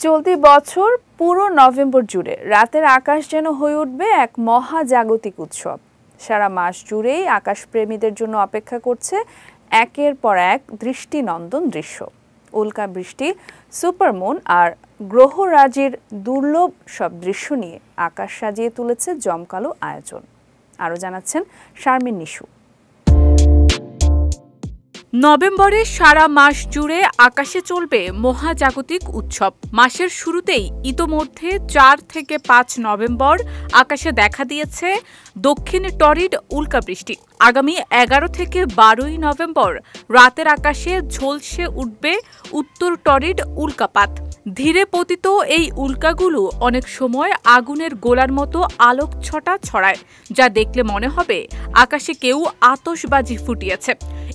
চলতি বছর পুরো নভেম্বর জুড়ে রাতের আকাশ যেন হয়ে উঠবে এক মহাজাগতিক উৎসব। সারা মাস জুড়েই আকাশপ্রেমীদের জন্য অপেক্ষা করছে একের পর এক দৃষ্টিনন্দন দৃশ্য। উল্কা বৃষ্টি, সুপারমুন আর গ্রহরাজির দুর্লভ সব দৃশ্য নিয়ে আকাশ সাজিয়ে তুলেছে জমকালো আয়োজন। আরও জানাচ্ছেন শারমিন নিশু। নভেম্বরে সারা মাস জুড়ে আকাশে চলবে মহাজাগতিক উৎসব। মাসের শুরুতেই ইতোমধ্যে ৪ থেকে ৫ নভেম্বর আকাশে দেখা দিয়েছে দক্ষিণ টরিড উল্কাবৃষ্টি। আগামী ১১ থেকে ১২ই নভেম্বর রাতের আকাশে ঝলসে উঠবে উত্তর টরিড উল্কাপাত। ধীরে পতিত এই উল্কাগুলো অনেক সময় আগুনের গোলার মতো আলোকছটা ছড়ায়, যা দেখলে মনে হবে আকাশে কেউ আতশবাজি ফুটিয়েছে।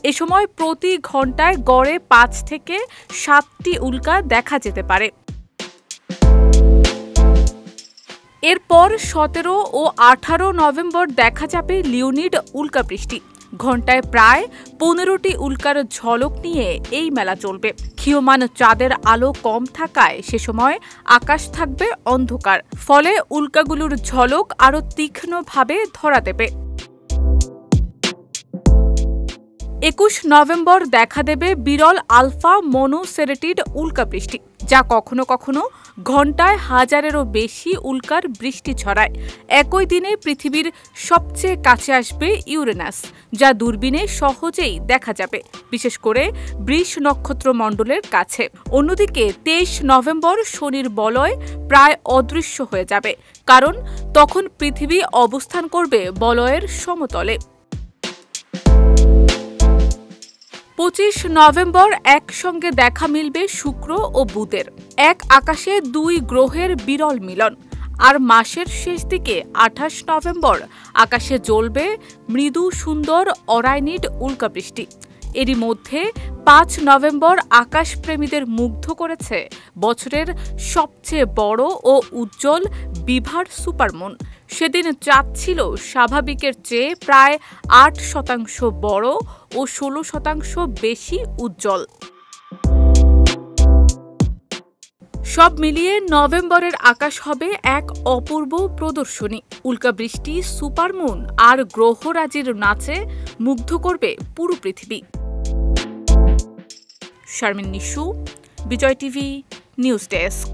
এ সময় প্রতি ঘন্টায় গড়ে ৫ থেকে ৭টি উল্কা দেখা যেতে পারে। এরপর ১৭ ও ১৮ নভেম্বর দেখা যাবে লিওনিড উল্কাবৃষ্টি। ঘণ্টায় প্রায় ১৫টি উল্কার ঝলক নিয়ে এই মেলা চলবে। ক্ষীয়মান চাঁদের আলো কম থাকায় সে সময় আকাশ থাকবে অন্ধকার, ফলে উল্কাগুলোর ঝলক আরও তীক্ষ্ণভাবে ধরা দেবে। ২১ নভেম্বর দেখা দেবে বিরল আলফা মনোসেরেটিড উল্কাবৃষ্টি, যা কখনো কখনো ঘণ্টায় হাজারেরও বেশি উল্কার বৃষ্টি ছড়ায়। একই দিনে পৃথিবীর সবচেয়ে কাছে আসবে ইউরেনাস, যা দূরবীনে সহজেই দেখা যাবে, বিশেষ করে বৃষ নক্ষত্রমণ্ডলের কাছে। অন্যদিকে ২৩ নভেম্বর শনির বলয় প্রায় অদৃশ্য হয়ে যাবে, কারণ তখন পৃথিবী অবস্থান করবে বলয়ের সমতলে। ২৫ নভেম্বর একসঙ্গে দেখা মিলবে শুক্র ও বুধের। এক আকাশে দুই গ্রহের বিরল মিলন। আর মাসের শেষ দিকে ২৮ নভেম্বর আকাশে জ্বলবে মৃদু সুন্দর অরাইনিড উল্কাবৃষ্টি। এরই মধ্যে ৫ নভেম্বর আকাশপ্রেমীদের মুগ্ধ করেছে বছরের সবচেয়ে বড় ও উজ্জ্বল বিভার সুপারমুন। সেদিন চাঁদ ছিল স্বাভাবিকের চেয়ে প্রায় ৮% বড় ও ১৬% বেশি উজ্জ্বল। সব মিলিয়ে নভেম্বরের আকাশ হবে এক অপূর্ব প্রদর্শনী। উল্কাবৃষ্টি, সুপারমুন আর গ্রহরাজির নাচে মুগ্ধ করবে পুরো পৃথিবী। শারমিন নিশু, বিজয় টিভি নিউজ ডেস্ক।